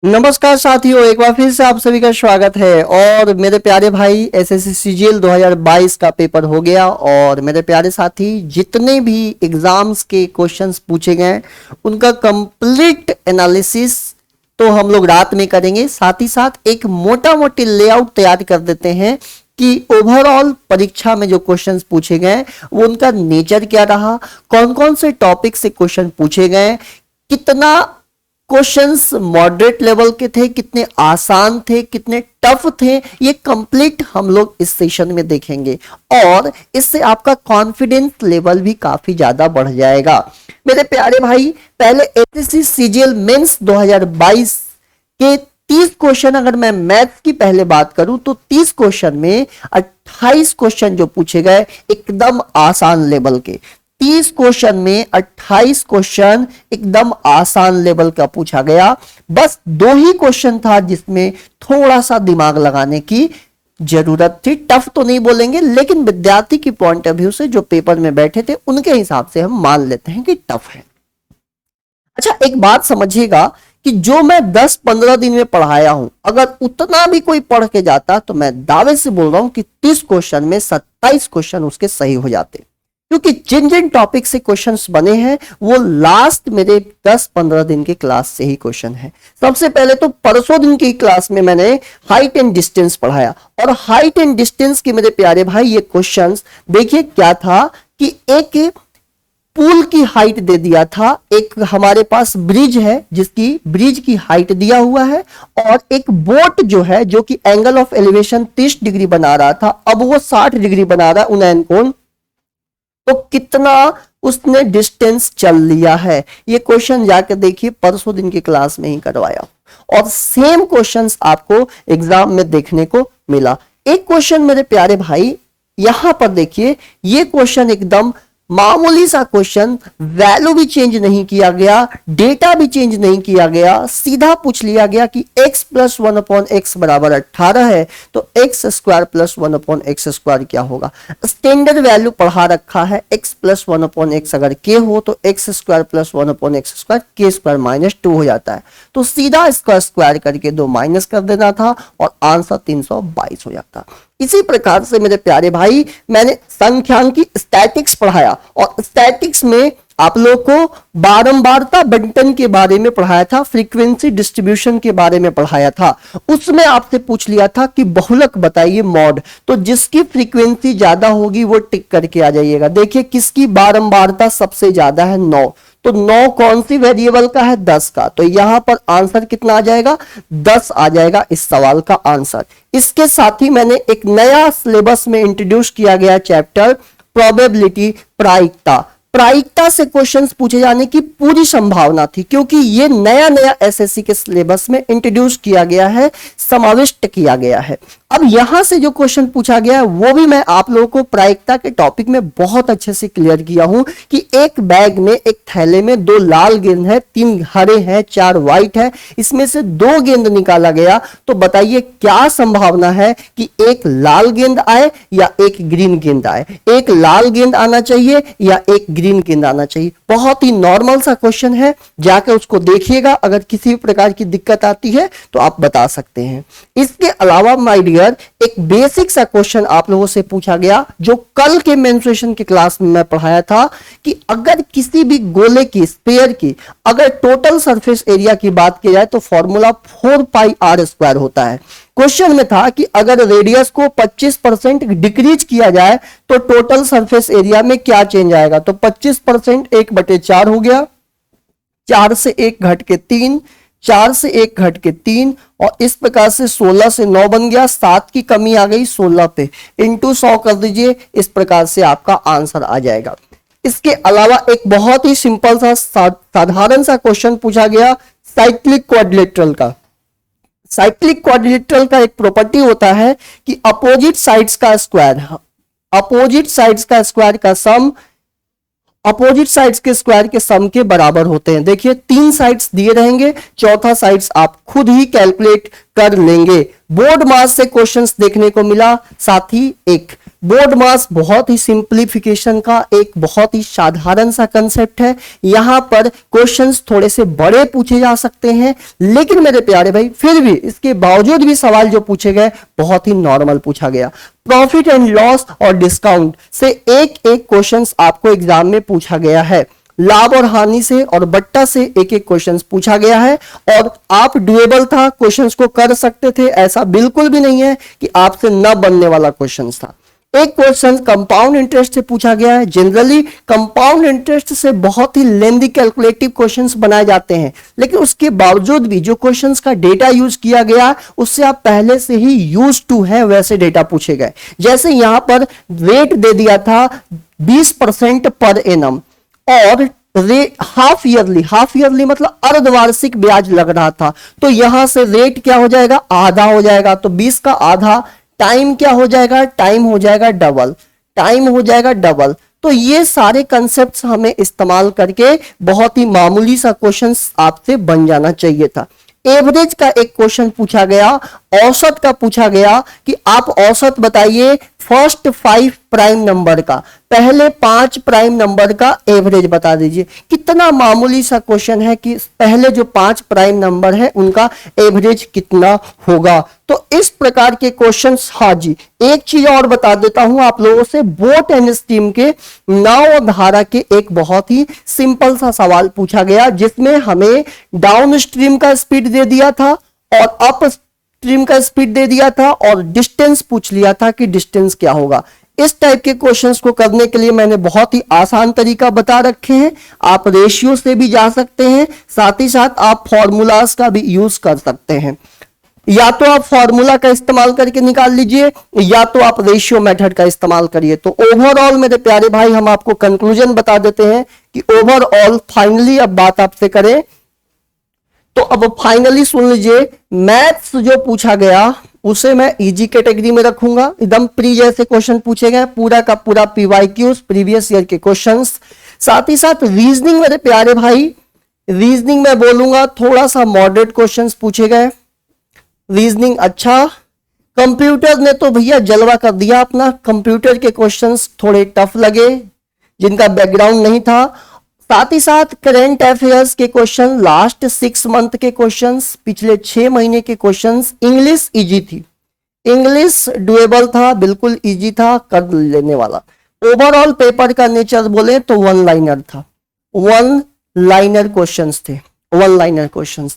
नमस्कार साथियों, एक बार फिर से आप सभी का स्वागत है। और मेरे प्यारे भाई, एसएससी सीजीएल 2022 का पेपर हो गया। और मेरे प्यारे साथी, जितने भी एग्जाम्स के क्वेश्चंस पूछे गए उनका कंप्लीट एनालिसिस तो हम लोग रात में करेंगे। साथ ही साथ एक मोटा मोटी लेआउट तैयार कर देते हैं कि ओवरऑल परीक्षा में जो क्वेश्चंस पूछे गए वो उनका नेचर क्या रहा, कौन कौन से टॉपिक से क्वेश्चन पूछे गए, कितना क्वेश्चंस मॉडरेट लेवल के थे, कितने आसान थे, कितने टफ थे, ये कंप्लीट हम लोग इस सेशन में देखेंगे। और इससे आपका कॉन्फिडेंस लेवल भी काफी ज्यादा बढ़ जाएगा। मेरे प्यारे भाई, पहले एसएससी सीजीएल मेंस 2022 के 30 क्वेश्चन, अगर मैं मैथ्स की पहले बात करूं तो 30 क्वेश्चन में 28 क्वेश्चन जो पूछे गए एकदम आसान लेवल के। 30 क्वेश्चन में 28 क्वेश्चन एकदम आसान लेवल का पूछा गया। बस 2 ही क्वेश्चन था जिसमें थोड़ा सा दिमाग लगाने की जरूरत थी। टफ तो नहीं बोलेंगे, लेकिन विद्यार्थी की पॉइंट ऑफ व्यू से जो पेपर में बैठे थे उनके हिसाब से हम मान लेते हैं कि टफ है। अच्छा, एक बात समझिएगा कि जो मैं 10-15 दिन में पढ़ाया हूं, अगर उतना भी कोई पढ़ के जाता तो मैं दावे से बोल रहा हूं कि 30 क्वेश्चन में 27 क्वेश्चन उसके सही हो जाते। क्योंकि जिन जिन टॉपिक से क्वेश्चंस बने हैं वो लास्ट मेरे 10-15 दिन की क्लास से ही क्वेश्चन है। सबसे पहले तो परसों दिन की क्लास में मैंने हाइट एंड डिस्टेंस पढ़ाया। और हाइट एंड डिस्टेंस के मेरे प्यारे भाई, ये क्वेश्चंस देखिए क्या था कि एक पुल की हाइट दे दिया था, एक हमारे पास ब्रिज है जिसकी ब्रिज की हाइट दिया हुआ है, और एक बोट जो है जो कि एंगल ऑफ एलिवेशन 30 डिग्री बना रहा था, अब वो 60 डिग्री बना रहा है उन्नयन कोण। तो कितना उसने डिस्टेंस चल लिया है, ये क्वेश्चन जाकर देखिए, परसों दिन की क्लास में ही करवाया। और सेम क्वेश्चंस आपको एग्जाम में देखने को मिला। एक क्वेश्चन मेरे प्यारे भाई यहां पर देखिए, ये क्वेश्चन एकदम मामूली सा क्वेश्चन, वैल्यू भी चेंज नहीं किया गया, डेटा भी चेंज नहीं किया गया, सीधा पूछ लिया गया कि x प्लस 1/x बराबर 18 है तो x square plus 1/x square क्या होगा। स्टैंडर्ड वैल्यू पढ़ा रखा है, x प्लस 1/x अगर k हो तो x square plus 1/x square k square minus 2 हो जाता है। तो सीधा इसका स्क्वायर करके 2 माइनस कर देना था और आंसर 322 हो जाता। इसी प्रकार से मेरे प्यारे भाई, मैंने संख्यांकी स्टैटिक्स पढ़ाया, और स्टैटिक्स में आप लोग को बारंबारता बंटन के बारे में पढ़ाया था, फ्रीक्वेंसी डिस्ट्रीब्यूशन के बारे में पढ़ाया था। उसमें आपसे पूछ लिया था कि बहुलक बताइए मॉड, तो जिसकी फ्रीक्वेंसी ज्यादा होगी वो टिक करके आ जाइएगा। देखिए किसकी बारंबारता सबसे ज्यादा है, 9, तो 9 कौन सी वेरिएबल का है, 10 का। तो यहां पर आंसर कितना आ जाएगा, 10 आ जाएगा इस सवाल का आंसर। इसके साथ ही मैंने एक नया सिलेबस में इंट्रोड्यूस किया गया चैप्टर प्रोबेबिलिटी, प्रायिकता। प्रायिकता से क्वेश्चंस पूछे जाने की पूरी संभावना थी, क्योंकि ये नया नया एसएससी के सिलेबस में इंट्रोड्यूस किया गया है, समाविष्ट किया गया है। अब यहां से जो क्वेश्चन पूछा गया है वो भी मैं आप लोगों को प्रायिकता के टॉपिक में बहुत अच्छे से क्लियर किया हूं कि एक बैग में, एक थैले में 2 लाल गेंद है, 3 हरे हैं, 4 व्हाइट है, इसमें से 2 गेंद निकाला गया। तो बताइए क्या संभावना है कि एक लाल गेंद आए या एक ग्रीन गेंद आए, एक लाल गेंद आना चाहिए या एक ग्रीन गेंद आना चाहिए। बहुत ही नॉर्मल सा क्वेश्चन है, जाकर उसको देखिएगा, अगर किसी भी प्रकार की दिक्कत आती है तो आप बता सकते हैं। इसके अलावा माय डियर, एक बेसिक सा क्वेश्चन आप लोगों से पूछा गया जो कल के मेंस्ट्रुएशन की क्लास में मैं पढ़ाया था कि अगर किसी भी गोले की, स्फीयर की, अगर टोटल सरफेस एरिया की बात की जाए तो फॉर्मूला 4πr² होता है। क्वेश्चन में था कि अगर रेडियस को 25% डिक्रीज किया जाए तो टोटल सरफेस एरिया में क्या चेंज आएगा। तो 25% 1/4 हो गया, 4 से 1 घट के 3, 4 से 1 घट के 3, और इस प्रकार से 16 से 9 बन गया, 7 की कमी आ गई 16 पे, इंटू 100 कर दीजिए। इस प्रकार से आपका आंसर आ जाएगा। इसके अलावा एक बहुत ही सिंपल सा साधारण सा क्वेश्चन पूछा गया साइक्लिक क्वाड्रिलेटरल का। साइक्लिक क्वाड्रिलेटरल का एक प्रॉपर्टी होता है कि अपोजिट साइड्स का स्क्वायर, अपोजिट साइड्स का स्क्वायर का सम अपोजिट साइड्स के स्क्वायर के सम के बराबर होते हैं। देखिए 3 साइड्स दिए रहेंगे, चौथा साइड्स आप खुद ही कैलकुलेट कर लेंगे। बोर्ड मास से क्वेश्चंस देखने को मिला। साथ ही एक बोर्ड मास बहुत ही सिंप्लीफिकेशन का एक बहुत ही साधारण सा कंसेप्ट है। यहां पर क्वेश्चंस थोड़े से बड़े पूछे जा सकते हैं, लेकिन मेरे प्यारे भाई फिर भी इसके बावजूद भी सवाल जो पूछे गए बहुत ही नॉर्मल पूछा गया। प्रॉफिट एंड लॉस और डिस्काउंट से एक एक क्वेश्चंस आपको एग्जाम में पूछा गया है। लाभ और हानि से और बट्टा से एक एक क्वेश्चंस पूछा गया है, और आप डुएबल था, क्वेश्चंस को कर सकते थे, ऐसा बिल्कुल भी नहीं है कि आपसे न बनने वाला क्वेश्चंस था। एक क्वेश्चन कंपाउंड इंटरेस्ट से पूछा गया है। जनरली कंपाउंड इंटरेस्ट से बहुत ही लेंथी कैलकुलेटिव क्वेश्चंस बनाए जाते हैं, लेकिन उसके बावजूद भी जो क्वेश्चंस का डेटा यूज किया गया उससे आप पहले से ही यूज टू है वैसे डेटा पूछे गए। जैसे यहां पर रेट दे दिया था 20% पर एनम, और हाफ ईयरली मतलब अर्धवार्षिक ब्याज लग रहा था, तो यहां से रेट क्या हो जाएगा, आधा हो जाएगा। तो 20 का आधा, टाइम क्या हो जाएगा, टाइम हो जाएगा डबल। तो ये सारे कंसेप्ट्स हमें इस्तेमाल करके बहुत ही मामूली सा क्वेश्चन आपसे बन जाना चाहिए था। एवरेज का एक क्वेश्चन पूछा गया, औसत का पूछा गया कि आप औसत बताइए फर्स्ट 5 प्राइम नंबर का, पहले 5 प्राइम नंबर का एवरेज बता दीजिए। कितना मामूली सा क्वेश्चन है कि पहले जो 5 प्राइम नंबर है उनका एवरेज कितना होगा। तो इस प्रकार के क्वेश्चंस, हाँ जी एक चीज और बता देता हूं आप लोगों से, बोट एंड स्टीम के नाव धारा के एक बहुत ही सिंपल सा सवाल पूछा गया, जिसमें हमें डाउन स्ट्रीम का स्पीड दे दिया था और अप स्ट्रीम का स्पीड दे दिया था, और डिस्टेंस पूछ लिया था कि डिस्टेंस क्या होगा। इस टाइप के क्वेश्चंस को करने के लिए मैंने बहुत ही आसान तरीका बता रखे हैं। आप रेशियो से भी जा सकते हैं, साथ ही साथ आप फॉर्मूलाज का भी यूज कर सकते हैं। या तो आप फॉर्मूला का इस्तेमाल करके निकाल लीजिए, या तो आप रेशियो मेथड का इस्तेमाल करिए। तो ओवरऑल मेरे प्यारे भाई हम आपको कंक्लूजन बता देते हैं कि ओवरऑल फाइनली अब बात आपसे करें तो अब फाइनली सुन लीजिए, मैथ्स जो पूछा गया उसे मैं इजी कैटेगरी में रखूंगा। एकदम प्री जैसे क्वेश्चन पूछे गए, पूरा का पूरा पीवाईक्यूज प्रीवियस ईयर के क्वेश्चंस। साथ ही साथ रीजनिंग मेरे प्यारे भाई, रीजनिंग में बोलूंगा थोड़ा सा मॉडरेट क्वेश्चंस पूछे गए, रीजनिंग अच्छा। कंप्यूटर ने तो भैया जलवा कर दिया अपना, कंप्यूटर के क्वेश्चंस थोड़े टफ लगे जिनका बैकग्राउंड नहीं था। साथ ही साथ करंट अफेयर्स के क्वेश्चन, लास्ट 6 मंथ के क्वेश्चंस, पिछले 6 महीने के क्वेश्चंस। इंग्लिश इजी थी, इंग्लिश डुएबल था, बिल्कुल इजी था, कर लेने वाला। ओवरऑल पेपर का नेचर बोले तो वन लाइनर था, वन लाइनर क्वेश्चंस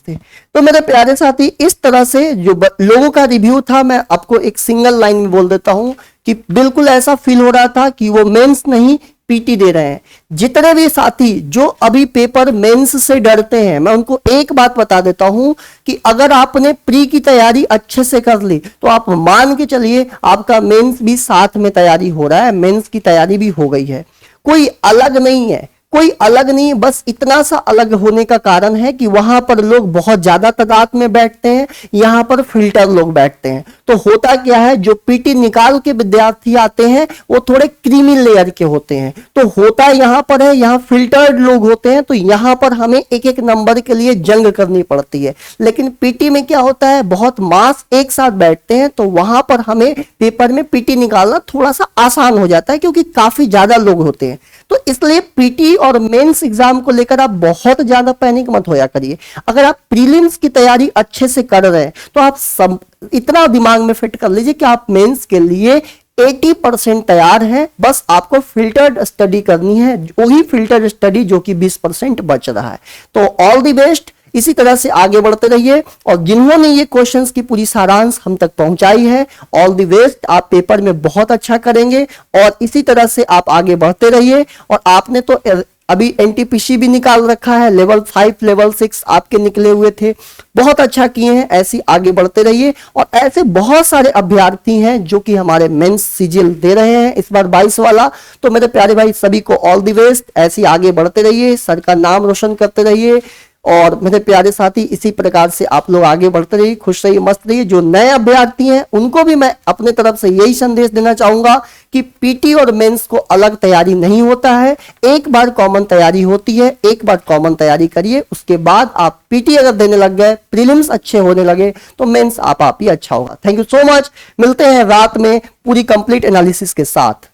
थे। तो मेरे प्यारे साथी इस तरह से जो लोगों का रिव्यू था, मैं आपको एक सिंगल लाइन में बोल देता हूं कि बिल्कुल ऐसा फील हो रहा था कि वो मेंस नहीं पीटी दे रहे हैं। जितने भी साथी जो अभी पेपर मेंस से डरते हैं, मैं उनको एक बात बता देता हूं कि अगर आपने प्री की तैयारी अच्छे से कर ली तो आप मान के चलिए आपका मेंस भी साथ में तैयारी हो रहा है, मेंस की तैयारी भी हो गई है। कोई अलग नहीं है, कोई अलग नहीं, बस इतना सा अलग होने का कारण है कि वहां पर लोग बहुत ज्यादा तादाद में बैठते हैं, यहां पर फिल्टर लोग बैठते हैं। तो होता क्या है, जो पीटी निकाल के विद्यार्थी आते हैं वो थोड़े क्रीमी लेयर के होते हैं। तो होता यहां पर है, यहाँ फिल्टर्ड लोग होते हैं, तो यहां पर हमें एक एक नंबर के लिए जंग करनी पड़ती है। लेकिन पीटी में क्या होता है, बहुत मास एक साथ बैठते हैं, तो वहां पर हमें पेपर में पीटी निकालना थोड़ा सा आसान हो जाता है, क्योंकि काफी ज्यादा लोग होते हैं। तो इसलिए पीटी और मेंस एग्जाम को लेकर आप बहुत ज्यादा पैनिक मत होया करिए। अगर आप प्रीलिम्स की तैयारी अच्छे से कर रहे हैं तो आप सब इतना दिमाग में फिट कर लीजिए कि आप मेंस के लिए 80% तैयार है। बस आपको फिल्टर्ड स्टडी करनी है, वही फिल्टर्ड स्टडी जो कि 20% बच रहा है। तो ऑल द बेस्ट, इसी तरह से आगे बढ़ते रहिए। और जिन्होंने ये क्वेश्चंस की पूरी सारांश हम तक पहुंचाई है, ऑल द बेस्ट, आप पेपर में बहुत अच्छा करेंगे और इसी तरह से आप आगे बढ़ते रहिए। और आपने तो अभी एनटीपीसी भी निकाल रखा है, लेवल 5 लेवल 6 आपके निकले हुए थे, बहुत अच्छा किए हैं। ऐसे आगे बढ़ते रहिए। और ऐसे बहुत सारे अभ्यर्थी हैं जो कि हमारे मेंस सीजीएल दे रहे हैं इस बार 22 वाला। तो मेरे प्यारे भाई सभी को ऑल द बेस्ट, ऐसे आगे बढ़ते रहिए, सर का नाम रोशन करते रहिए। और मेरे प्यारे साथी इसी प्रकार से आप लोग आगे बढ़ते रहिए, खुश रहिए, मस्त रहिए। जो नए अभ्यर्थी हैं उनको भी मैं अपने तरफ से यही संदेश देना चाहूंगा कि पीटी और मेंस को अलग तैयारी नहीं होता है, एक बार कॉमन तैयारी होती है। एक बार कॉमन तैयारी करिए, उसके बाद आप पीटी अगर देने लग गए, प्रीलिम्स अच्छे होने लगे तो मेंस आप ही अच्छा होगा। Thank you so much. मिलते हैं रात में पूरी कंप्लीट एनालिसिस के साथ।